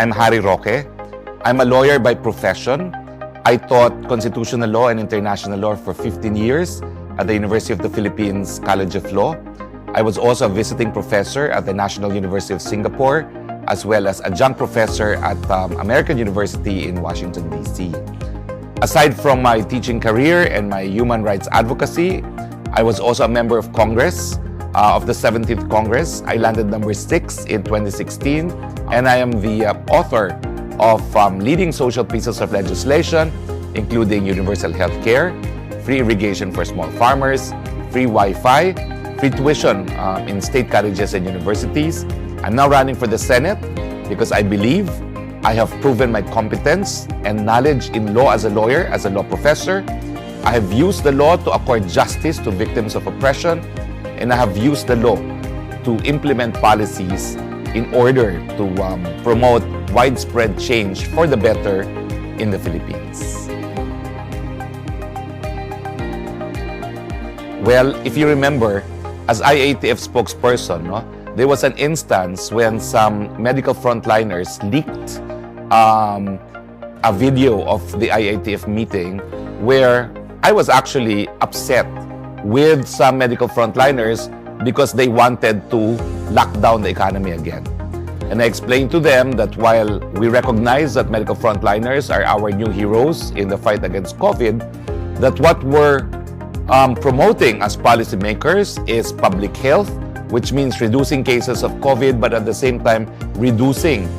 I'm Roque. I'm a lawyer by profession. I taught constitutional law and international law for 15 years at the University of the Philippines College of Law. I was also a visiting professor at the National University of Singapore, as well as adjunct professor at American University in Washington, D.C. Aside from my teaching career and my human rights advocacy, I was also a member of Congress, of the 17th Congress. I landed number 6 in 2016, and I am the author of leading social pieces of legislation, including universal health care, free irrigation for small farmers, free Wi-Fi, free tuition in state colleges and universities. I'm now running for the Senate because I believe I have proven my competence and knowledge in law as a lawyer, as a law professor. I have used the law to accord justice to victims of oppression, and I have used the law to implement policies in order to promote widespread change for the better in the Philippines. Well, if you remember, as IATF spokesperson, there was an instance when some medical frontliners leaked a video of the IATF meeting where I was actually upset with some medical frontliners because they wanted to lock down the economy again. And I explained to them that while we recognize that medical frontliners are our new heroes in the fight against COVID, that what we're promoting as policymakers is public health, which means reducing cases of COVID, but at the same time, reducing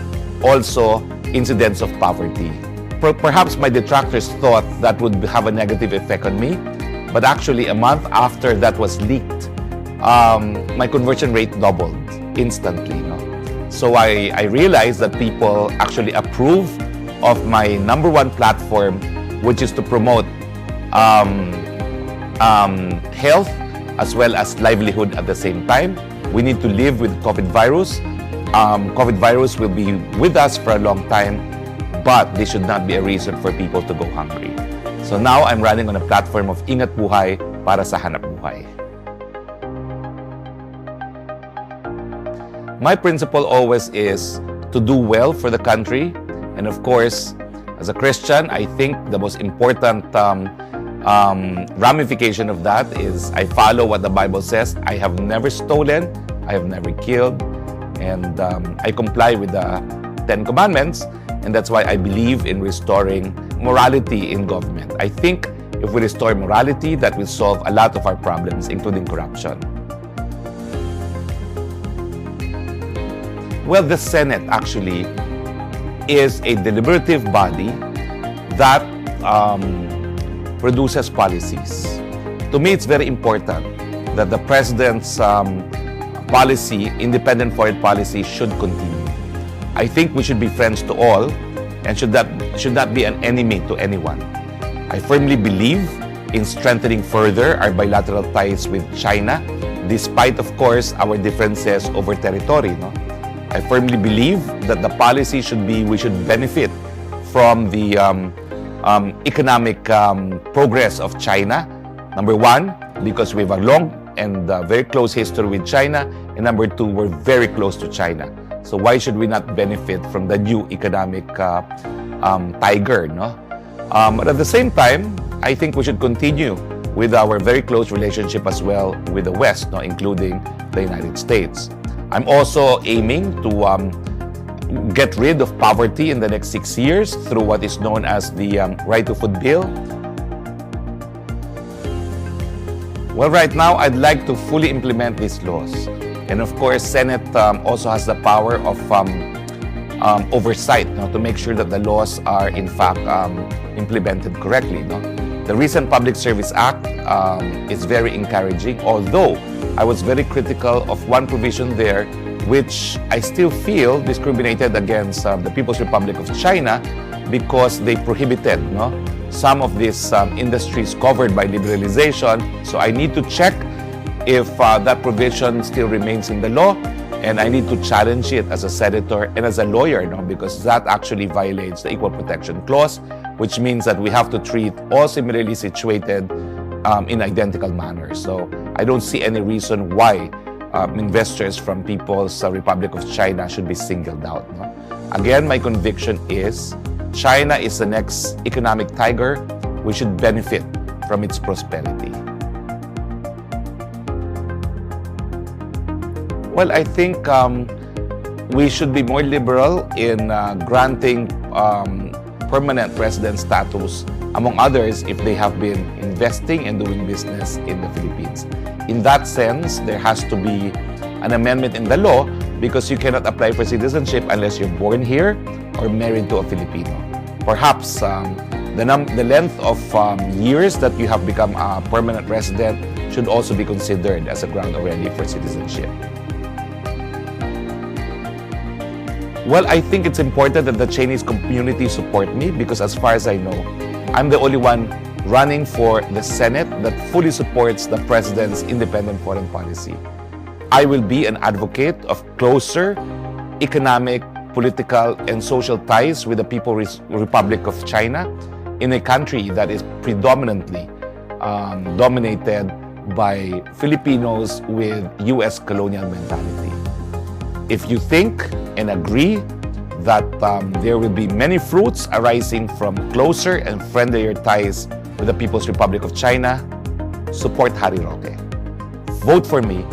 also incidents of poverty. Perhaps my detractors thought that would have a negative effect on me, but actually a month after that was leaked, my conversion rate doubled instantly. So I realized that people actually approve of my number one platform, which is to promote health as well as livelihood at the same time. We need to live with COVID virus. COVID virus will be with us for a long time, but this should not be a reason for people to go hungry. So now I'm running on a platform of Ingat Buhay para sa Hanap Buhay. My principle always is to do well for the country. And of course, as a Christian, I think the most important ramification of that is I follow what the Bible says. I have never stolen, I have never killed, and I comply with the 10 Commandments. And that's why I believe in restoring morality in government. I think if we restore morality, that will solve a lot of our problems, including corruption. Well, the Senate actually is a deliberative body that produces policies. To me, it's very important that the President's policy, independent foreign policy, should continue. I think we should be friends to all and should not be an enemy to anyone. I firmly believe in strengthening further our bilateral ties with China, despite, of course, our differences over territory. I firmly believe that the policy should be we should benefit from the economic progress of China. Number one, because we have a long and very close history with China. And number two, we're very close to China. So why should we not benefit from the new economic tiger? But at the same time, I think we should continue with our very close relationship as well with the West, including the United States. I'm also aiming to get rid of poverty in the next 6 years through what is known as the Right to Food Bill. Well, right now, I'd like to fully implement these laws. And of course, Senate also has the power of oversight to make sure that the laws are in fact implemented correctly. The recent Public Service Act is very encouraging, although I was very critical of one provision there which I still feel discriminated against the People's Republic of China because they prohibited some of these industries covered by liberalization. So I need to check if that provision still remains in the law, and I need to challenge it as a senator and as a lawyer, because that actually violates the Equal Protection Clause, which means that we have to treat all similarly situated in identical manner. So I don't see any reason why investors from People's Republic of China should be singled out. Again, my conviction is China is the next economic tiger. We should benefit from its prosperity. Well, I think we should be more liberal in granting permanent resident status, among others, if they have been investing and doing business in the Philippines. In that sense, there has to be an amendment in the law because you cannot apply for citizenship unless you're born here or married to a Filipino. Perhaps the length of years that you have become a permanent resident should also be considered as a ground already for citizenship. Well, I think it's important that the Chinese community support me because as far as I know, I'm the only one running for the Senate that fully supports the President's independent foreign policy. I will be an advocate of closer economic, political, and social ties with the People's Republic of China in a country that is predominantly dominated by Filipinos with U.S. colonial mentality. If you think and agree that there will be many fruits arising from closer and friendlier ties with the People's Republic of China, support Harry Roque. Vote for me